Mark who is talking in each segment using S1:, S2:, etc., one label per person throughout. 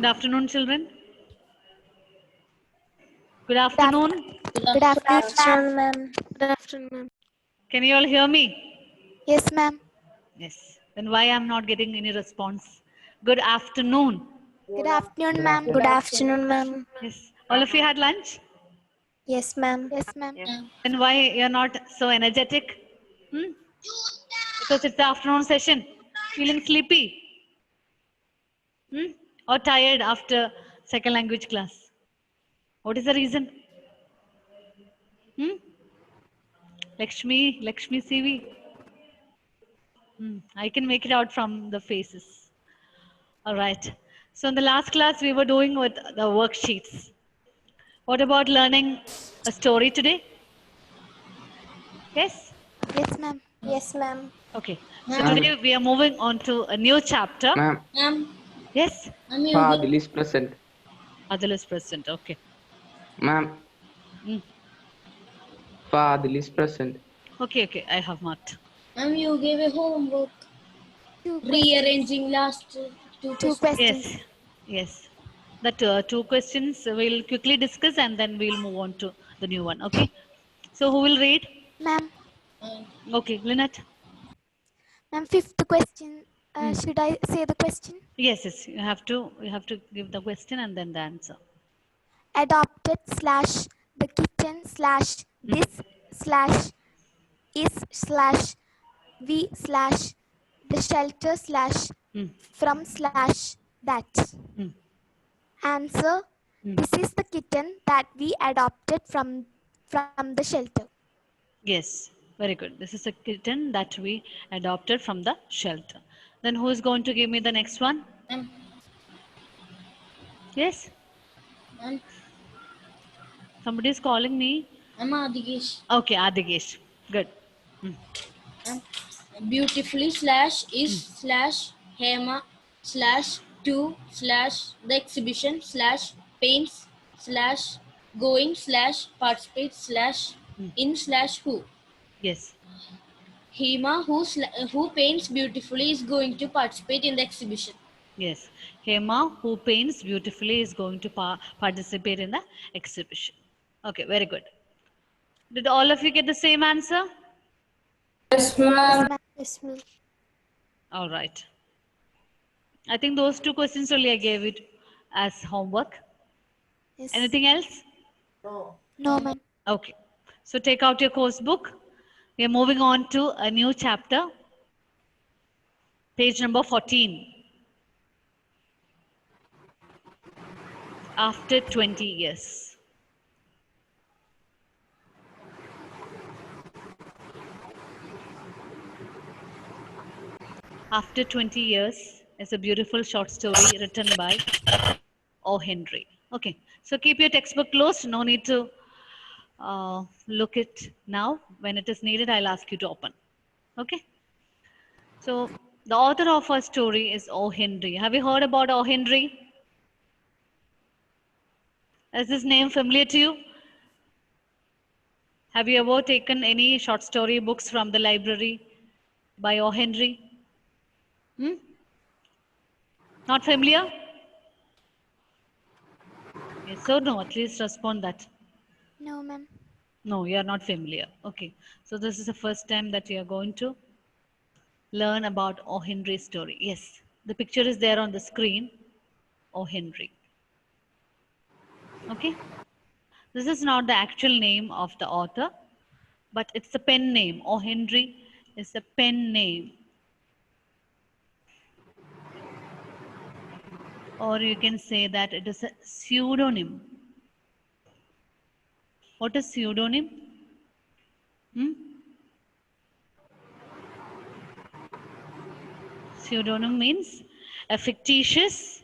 S1: Good afternoon, children. Good afternoon.
S2: Good afternoon, ma'am. Good afternoon, ma'am.
S1: Can you all hear me?
S2: Yes, ma'am.
S1: Yes. Then why I'm not getting any response? Good afternoon.
S2: Good afternoon, ma'am. Good afternoon, ma'am.
S1: Yes. All of you had lunch?
S2: Yes, ma'am. Yes, ma'am.
S1: Then why you're not so energetic? Because it's the afternoon session. Feeling sleepy? Or tired after second language class? What is the reason? Lakshmi CV. I can make it out from the faces. All right. So in the last class, we were doing with the worksheets. What about learning a story today? Yes?
S2: Yes, ma'am. Yes, ma'am.
S1: Okay. So today we are moving on to a new chapter.
S3: Ma'am,
S1: Yes?
S3: Fadil is present.
S1: Adil is present. Okay.
S3: Ma'am,
S1: Mm.
S3: Fadil is present.
S1: Okay. I have marked.
S4: You gave a homework
S2: Two
S4: rearranging last two
S2: Two
S4: questions.
S2: questions.
S1: Yes. That two questions we'll quickly discuss and then we'll move on to the new one. Okay. So who will read?
S2: Ma'am.
S1: Okay. Lynette.
S2: Ma'am, fifth question. Should I say the question?
S1: Yes. You have to give the question and then the answer.
S2: Adopted slash the kitchen slash this slash is slash we slash the shelter slash from slash that. Answer. This is the kitten that we adopted from the shelter.
S1: Yes, very good. This is a kitten that we adopted from the shelter. Then who is going to give me the next one? Yes?
S4: I'm
S1: Somebody is calling me.
S4: Adigesh.
S1: Okay, Adigesh. Good.
S4: Beautifully slash is slash Hema slash to slash the exhibition slash paints slash going slash participate slash in slash who.
S1: Yes.
S4: Hema who paints beautifully is going to participate in the exhibition.
S1: Yes. Hema, who paints beautifully, is going to participate in the exhibition. Okay, very good. Did all of you get the same answer?
S2: Yes, ma'am. Yes, ma'am.
S1: All right. I think those two questions only I gave it as homework.
S2: Yes.
S1: Anything else?
S2: No, ma'am.
S1: Okay. So take out your course book. We are moving on to a new chapter. Page number 14. After 20 years. After 20 years is a beautiful short story written by O. Henry. Okay. So keep your textbook closed. No need to look it now. When it is needed, I'll ask you to open. Okay. So the author of our story is O. Henry. Have you heard about O. Henry? Is this name familiar to you? Have you ever taken any short story books from the library by O. Henry? Not familiar? Yes or no? At least respond that.
S2: No, ma'am.
S1: No, you are not familiar. Okay. So this is the first time that you are going to learn about O. Henry's story. Yes. The picture is there on the screen. O. Henry. Okay. This is not the actual name of the author, but it's a pen name. O. Henry is a pen name. Or you can say that it is a pseudonym. What is pseudonym? Pseudonym means a fictitious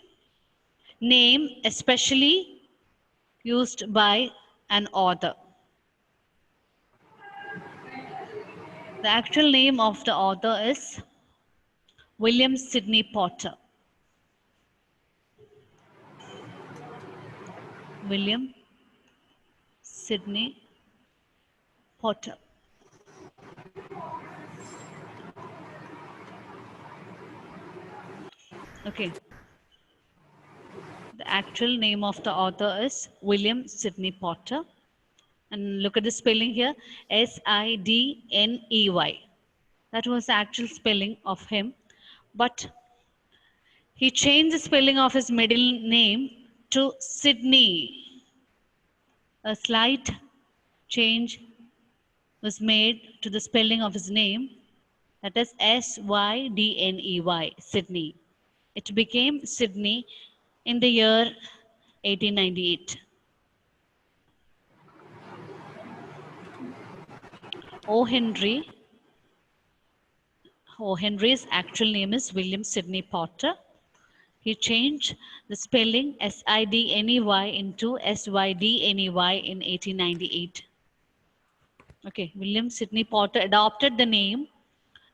S1: name, especially used by an author. The actual name of the author is William Sidney Potter. William Sidney Potter. Okay. The actual name of the author is William Sidney Potter. And look at the spelling here, Sidney. That was the actual spelling of him. But he changed the spelling of his middle name to Sydney. A slight change was made to the spelling of his name, that is Sydney, Sydney. It became Sydney in the year 1898. O. Henry's actual name is William Sidney Potter. He changed the spelling Sidney into Sydney in 1898. Okay, William Sidney Potter adopted the name,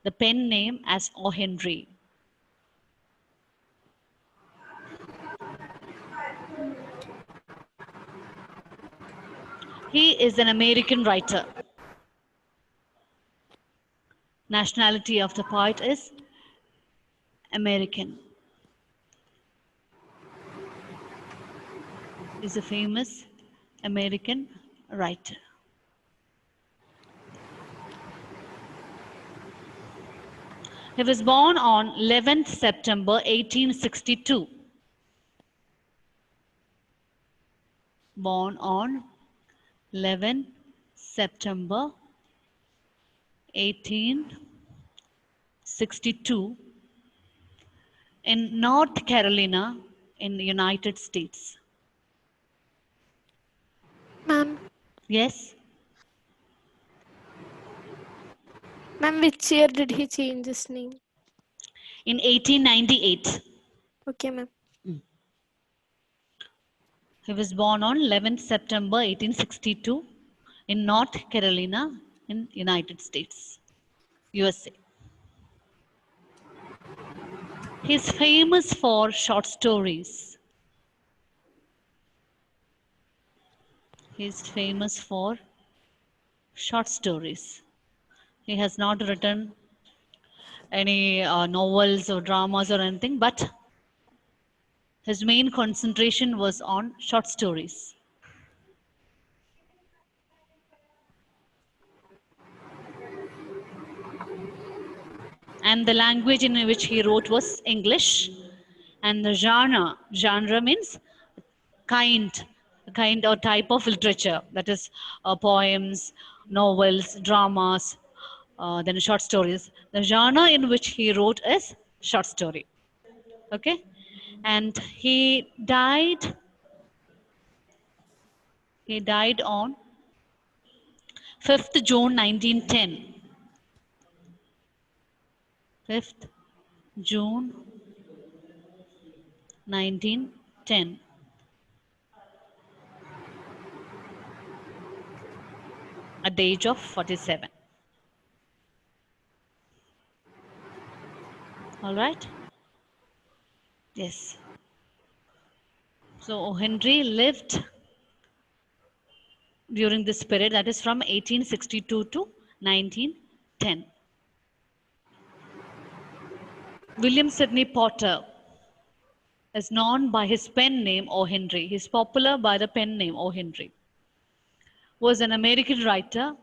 S1: the pen name as O. Henry. He is an American writer. Nationality of the poet is American. He's a famous American writer. He was born on 11th September 1862. Born on 11th September 1862 in North Carolina in the United States.
S2: Ma'am,
S1: Yes?
S2: ma'am, which year did he change his name?
S1: In 1898.
S2: Okay, ma'am.
S1: He was born on 11th September 1862 in North Carolina in United States, USA. He's famous for short stories. He's famous for short stories. He has not written any novels or dramas or anything, but his main concentration was on short stories. And the language in which he wrote was English. And the genre means kind or type of literature, that is poems, novels, dramas, then short stories. The genre in which he wrote is short story. Okay, and he died on 5th June 1910. 5th June 1910. At the age of 47. All right? Yes. So O. Henry lived during this period, that is from 1862 to 1910. William Sidney Potter is known by his pen name O. Henry. He's popular by the pen name O. Henry. Was an American writer.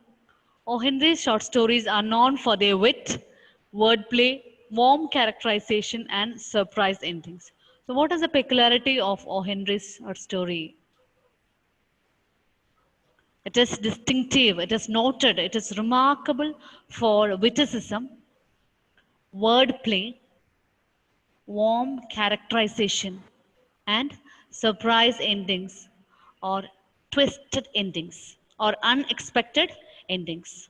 S1: O. Henry's short stories are known for their wit, wordplay, warm characterization, and surprise endings. So, what is the peculiarity of O. Henry's short story? It is distinctive, it is noted, it is remarkable for witticism, wordplay, warm characterization, and surprise endings or twisted endings or unexpected endings.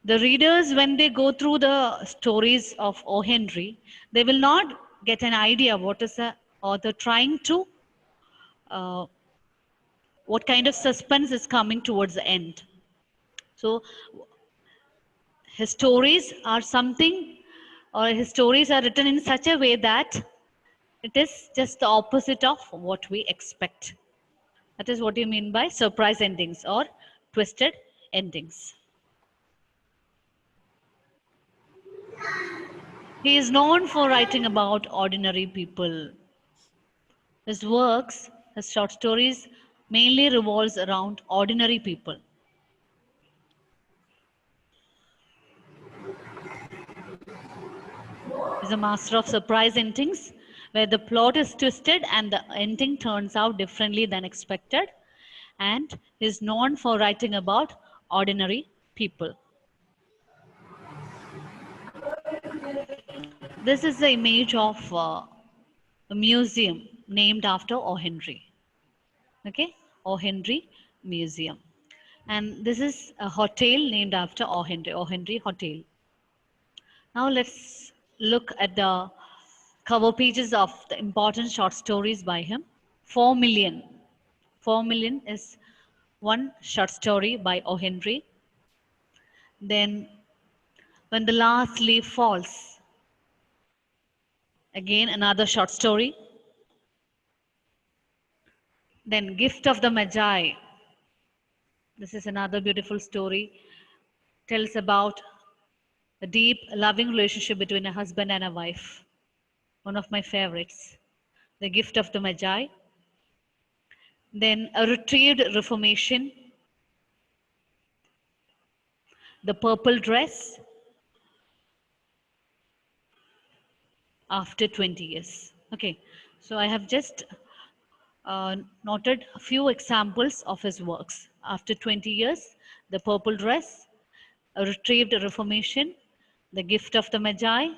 S1: The readers, when they go through the stories of O. Henry, they will not get an idea what is the author trying to, what kind of suspense is coming towards the end. So his stories are something, or his stories are written in such a way that it is just the opposite of what we expect. That is what you mean by surprise endings or twisted endings. He is known for writing about ordinary people. His works, his short stories, mainly revolves around ordinary people. He's a master of surprise endings, where the plot is twisted and the ending turns out differently than expected. And he's known for writing about ordinary people. This is the image of a museum named after O. Henry. Okay, O. Henry Museum. And this is a hotel named after O. Henry Hotel. Now let's look at the cover pages of the important short stories by him. 4 million. 4 million is one short story by O. Henry. Then When the Last Leaf Falls. Again, another short story. Then Gift of the Magi. This is another beautiful story. Tells about a deep, loving relationship between a husband and a wife. One of my favorites. The Gift of the Magi. Then A Retrieved Reformation. The Purple Dress. After 20 years. Okay, so I have just noted a few examples of his works. After 20 years, The Purple Dress, A Retrieved Reformation, The Gift of the Magi,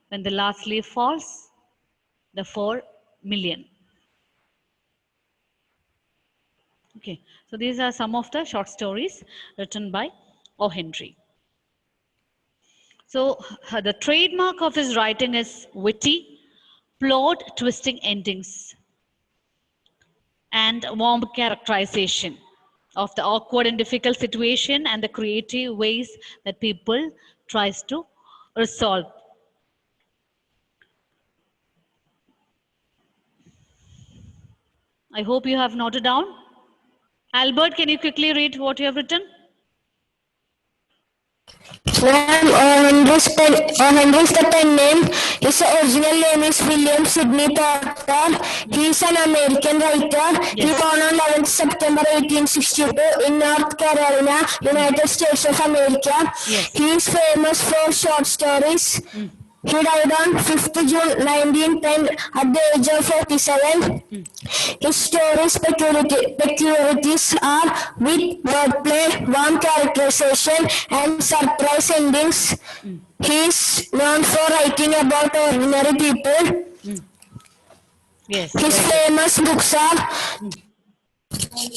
S1: When the Last Leaf Falls, The 4 Million. Okay, so these are some of the short stories written by O. Henry. So the trademark of his writing is witty, plot twisting endings, and warm characterization of the awkward and difficult situation and the creative ways that people tries to resolve. I hope you have noted down. Albert, can you quickly read what you have written?
S5: Ma'am, Henry's the pen name. His original name is William Sidney Porter. He is an American writer. He
S1: Yes.
S5: born on 11th September 1862 in North Carolina, United States of America.
S1: Yes.
S5: He is famous for short stories. He died on 5th June 1910 at the age of 47. His stories' peculiarities are wit, wordplay, warm characterization, and surprise endings. He is known for writing about ordinary people.
S1: Yes.
S5: His famous books are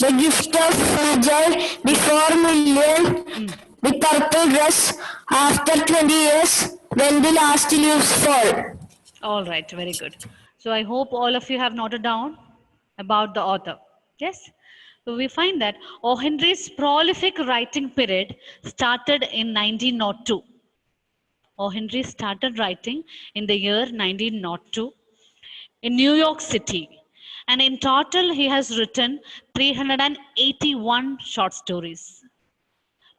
S5: The Gift of Magi, The 4 Million, The Purple Dress, After 20 Years, When the Last Leaves Fall.
S1: All right, very good. So I hope all of you have noted down about the author. Yes? So we find that O. Henry's prolific writing period started in 1902. O. Henry started writing in the year 1902 in New York City. And in total, he has written 381 short stories.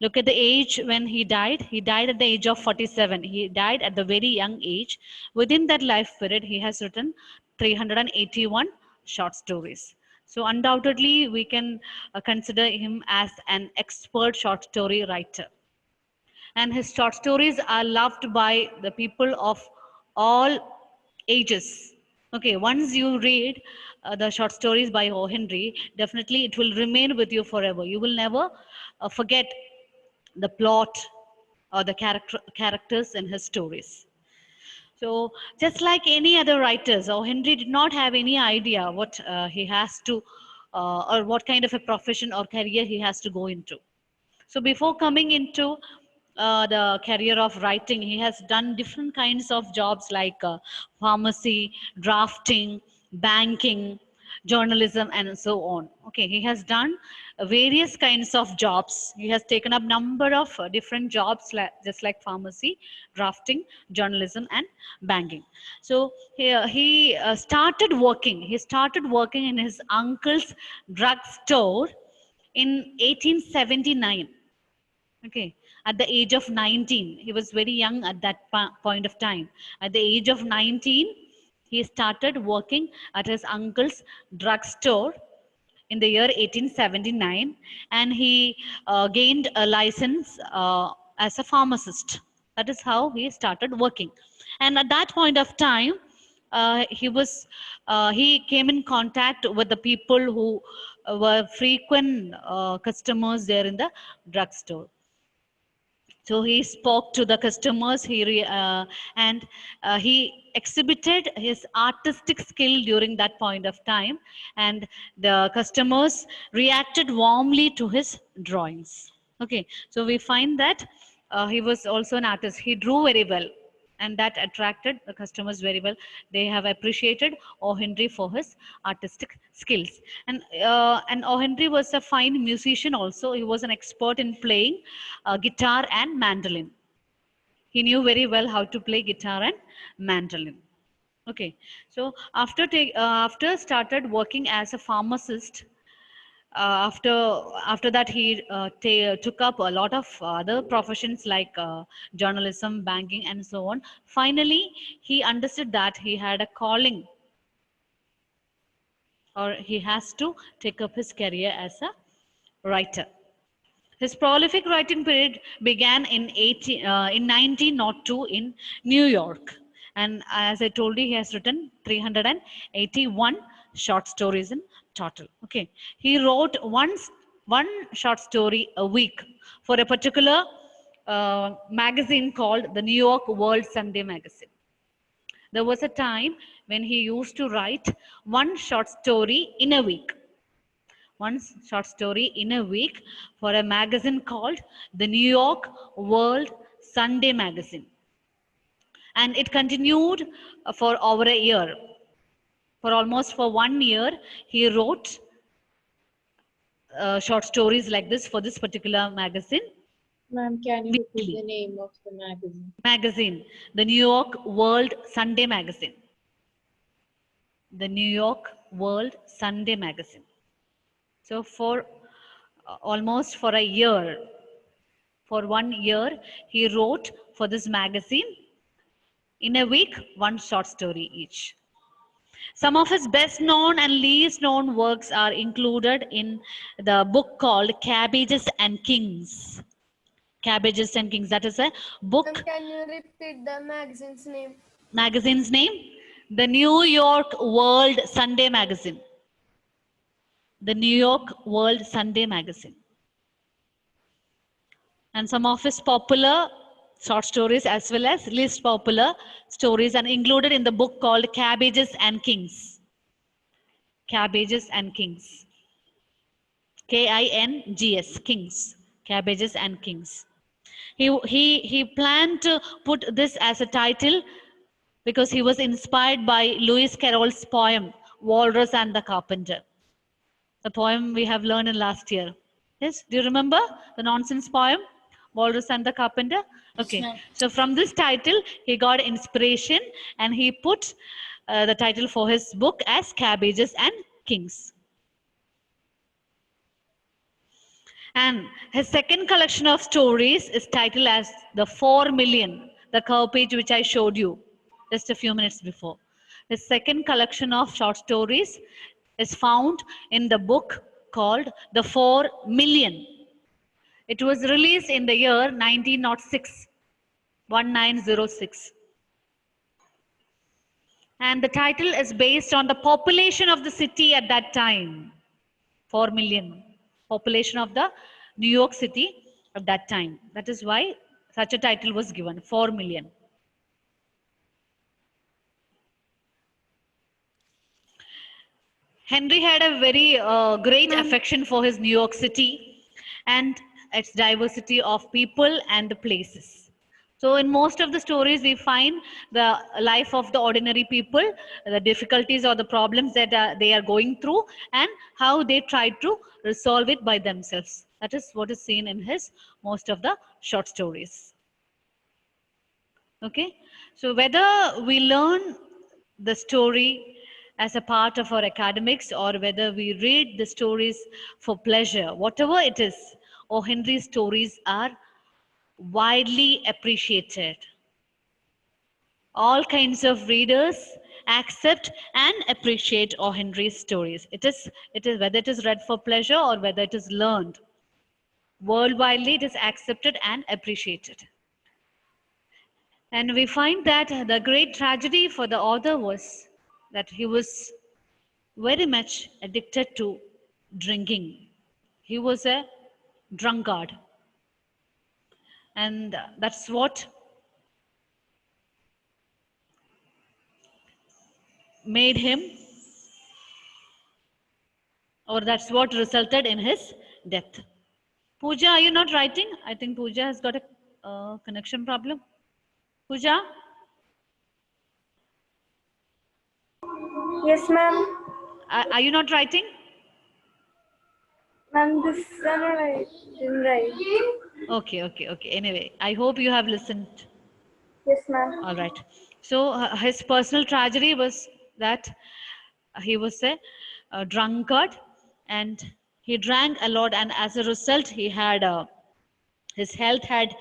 S1: Look at the age when he died. He died at the age of 47. He died at the very young age. Within that life period, he has written 381 short stories. So undoubtedly, we can consider him as an expert short story writer. And his short stories are loved by the people of all ages. Okay, once you read the short stories by O. Henry, definitely it will remain with you forever. You will never forget the plot or the characters in his stories. So just like any other writers, O. Henry did not have any idea what he has to or what kind of a profession or career he has to go into. So before coming into the career of writing, he has done different kinds of jobs like pharmacy, drafting, banking, journalism, and so on. Okay, he has done various kinds of jobs. He has taken up number of different jobs, just like pharmacy, drafting, journalism, and banking. So he started working. He started working in his uncle's drugstore in 1879. Okay, at the age of 19, he was very young at that point of time. At the age of 19, he started working at his uncle's drugstore in the year 1879, and he gained a license as a pharmacist. That is how he started working. And at that point of time, he came in contact with the people who were frequent customers there in the drugstore. So he spoke to the customers, and he exhibited his artistic skill during that point of time, and the customers reacted warmly to his drawings. Okay, so we find that he was also an artist. He drew very well, and that attracted the customers very well. They have appreciated O. Henry for his artistic skills. And O. Henry was a fine musician also. He was an expert in playing guitar and mandolin. He knew very well how to play guitar and mandolin. Okay, so after started working as a pharmacist, after that he took up a lot of other professions like journalism, banking, and so on. Finally, he understood that he had a calling, or he has to take up his career as a writer. His prolific writing period began in 1902 in New York. And as I told you, he has written 381 short stories in total. Okay, he wrote one short story a week for a particular magazine called the New York World Sunday Magazine. There was a time when he used to write one short story in a week. One short story in a week for a magazine called the New York World Sunday Magazine. And it continued for over a year. For almost 1 year, he wrote short stories like this for this particular magazine.
S6: Ma'am, can you repeat
S1: Weekly.
S6: the name of the magazine?
S1: Magazine, the New York World Sunday Magazine. The New York World Sunday Magazine. So for almost for a year, for 1 year, he wrote for this magazine in a week, one short story each. Some of his best known and least known works are included in the book called Cabbages and Kings. Cabbages and Kings. That is a book.
S7: Can you repeat the magazine's name?
S1: Magazine's name? The New York World Sunday Magazine. The New York World Sunday Magazine. And some of his popular short stories as well as least popular stories are included in the book called Cabbages and Kings. Cabbages and Kings. K-I-N-G-S, Kings. Cabbages and Kings. He planned to put this as a title because he was inspired by Lewis Carroll's poem, Walrus and the Carpenter. The poem we have learned in last year. Yes, do you remember the nonsense poem, Walrus and the Carpenter? Okay,
S4: Yes,
S1: so from this title, he got inspiration and he put the title for his book as Cabbages and Kings. And his second collection of stories is titled as The 4 Million, the cover page which I showed you just a few minutes before. His second collection of short stories is found in the book called The 4 Million. It was released in the year 1906, 1906. And the title is based on the population of the city at that time, 4 million. Population of the New York City at that time. That is why such a title was given, 4 million. Henry had a very great affection for his New York City and its diversity of people and the places. So in most of the stories, we find the life of the ordinary people, the difficulties or the problems that they are going through, and how they try to resolve it by themselves. That is what is seen in his most of the short stories. Okay, so whether we learn the story as a part of our academics or whether we read the stories for pleasure, whatever it is, O. Henry's stories are widely appreciated. All kinds of readers accept and appreciate O. Henry's stories. It is whether it is read for pleasure or whether it is learned. Worldwidely, it is accepted and appreciated. And we find that the great tragedy for the author was that he was very much addicted to drinking. He was a drunkard. And that's what made him, or that's what resulted in his death. Pooja, are you not writing? I think Pooja has got a connection problem. Pooja?
S7: Yes, ma'am.
S1: Are you not writing?
S7: Ma'am, this one I didn't write.
S1: Okay. Anyway, I hope you have listened.
S7: Yes, ma'am.
S1: All right. So his personal tragedy was that he was a drunkard and he drank a lot, and as a result, he had his health had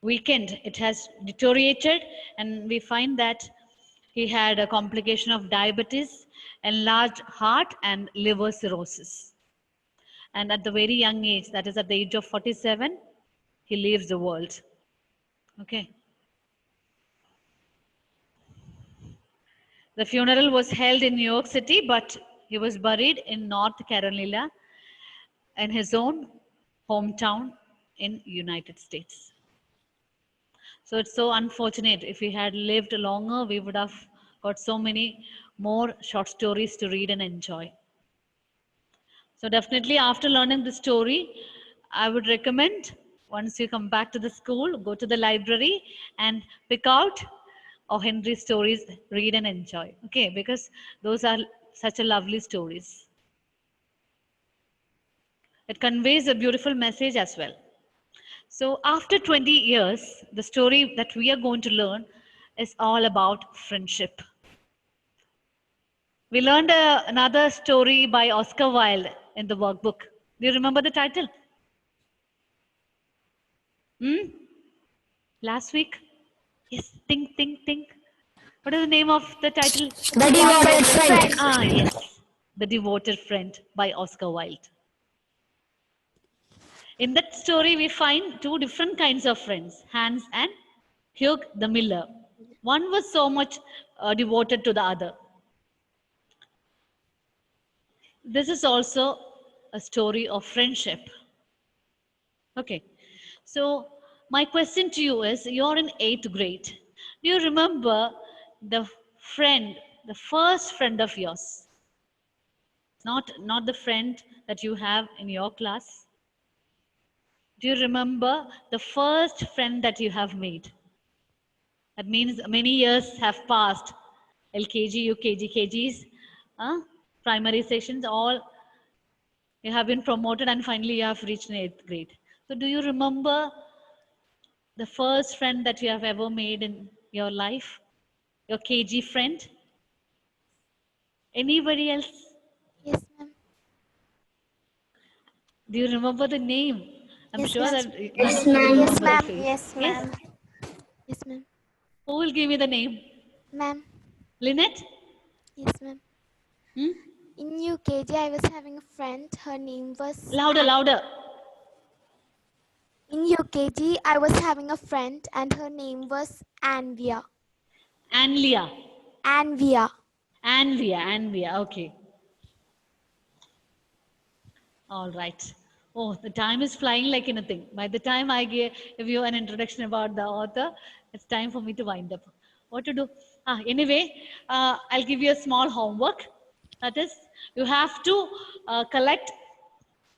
S1: weakened. It has deteriorated, and we find that he had a complication of diabetes, enlarged heart, and liver cirrhosis. And at the very young age, that is at the age of 47, he leaves the world. Okay. The funeral was held in New York City, but he was buried in North Carolina in his own hometown in United States. So it's so unfortunate. If we had lived longer, we would have got so many more short stories to read and enjoy. So definitely after learning the story, I would recommend once you come back to the school, go to the library and pick out O. Henry stories, read and enjoy. Okay, because those are such a lovely stories. It conveys a beautiful message as well. So after 20 years, the story that we are going to learn is all about friendship. We learned another story by Oscar Wilde in the workbook. Do you remember the title? Last week? Yes, think. What is the name of the title?
S5: The Devoted Friend.
S1: Ah, yes. The Devoted Friend by Oscar Wilde. In that story, we find two different kinds of friends, Hans and Hugh the Miller. One was so much devoted to the other. This is also a story of friendship. Okay. So my question to you is, you're in 8th grade. Do you remember the first friend of yours? Not the friend that you have in your class. Do you remember the first friend that you have made? That means many years have passed. LKG, UKG, KGs, primary sections, all you have been promoted and finally you have reached in 8th grade. So do you remember the first friend that you have ever made in your life? Your KG friend? Anybody else?
S2: Yes, ma'am.
S1: Do you remember the name? I'm
S2: Yes,
S1: sure
S2: ma'am.
S1: that
S5: Yes,
S1: you
S5: ma'am.
S1: remember
S2: Yes,
S1: the
S2: ma'am.
S1: face.
S2: Yes, ma'am. Yes, ma'am.
S1: Who will give me the name?
S2: Ma'am.
S1: Lynette?
S2: Yes, ma'am.
S1: Hmm?
S2: In UKG, I was having a friend. Her name was.
S1: Louder.
S2: In UKG, I was having a friend, and her name was Anvia.
S1: Anlia.
S2: Anvia.
S1: Anvia. Okay. All right. Oh, the time is flying like anything. By the time I give you an introduction about the author, it's time for me to wind up. What to do? Anyway, I'll give you a small homework. That is, you have to collect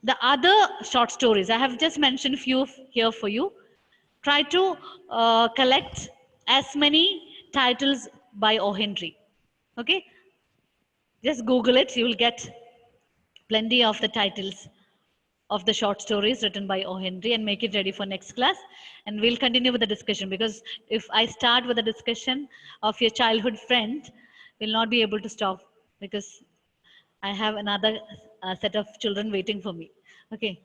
S1: the other short stories. I have just mentioned a few here for you. Try to collect as many titles by O. Henry. Okay? Just Google it. You will get plenty of the titles of the short stories written by O. Henry and make it ready for next class. And we'll continue with the discussion, because if I start with the discussion of your childhood friend, we'll not be able to stop, because I have another set of children waiting for me. Okay.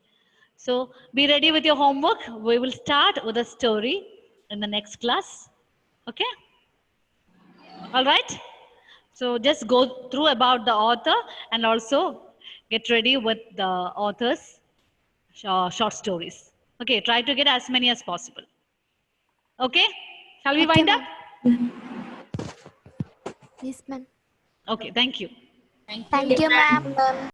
S1: So be ready with your homework. We will start with a story in the next class. Okay. All right. So just go through about the author and also get ready with the author's short stories. Okay, try to get as many as possible. Okay, shall we
S2: Okay,
S1: wind up?
S2: Yes, ma'am.
S1: Okay, thank you.
S4: Thank
S2: Thank you, ma'am.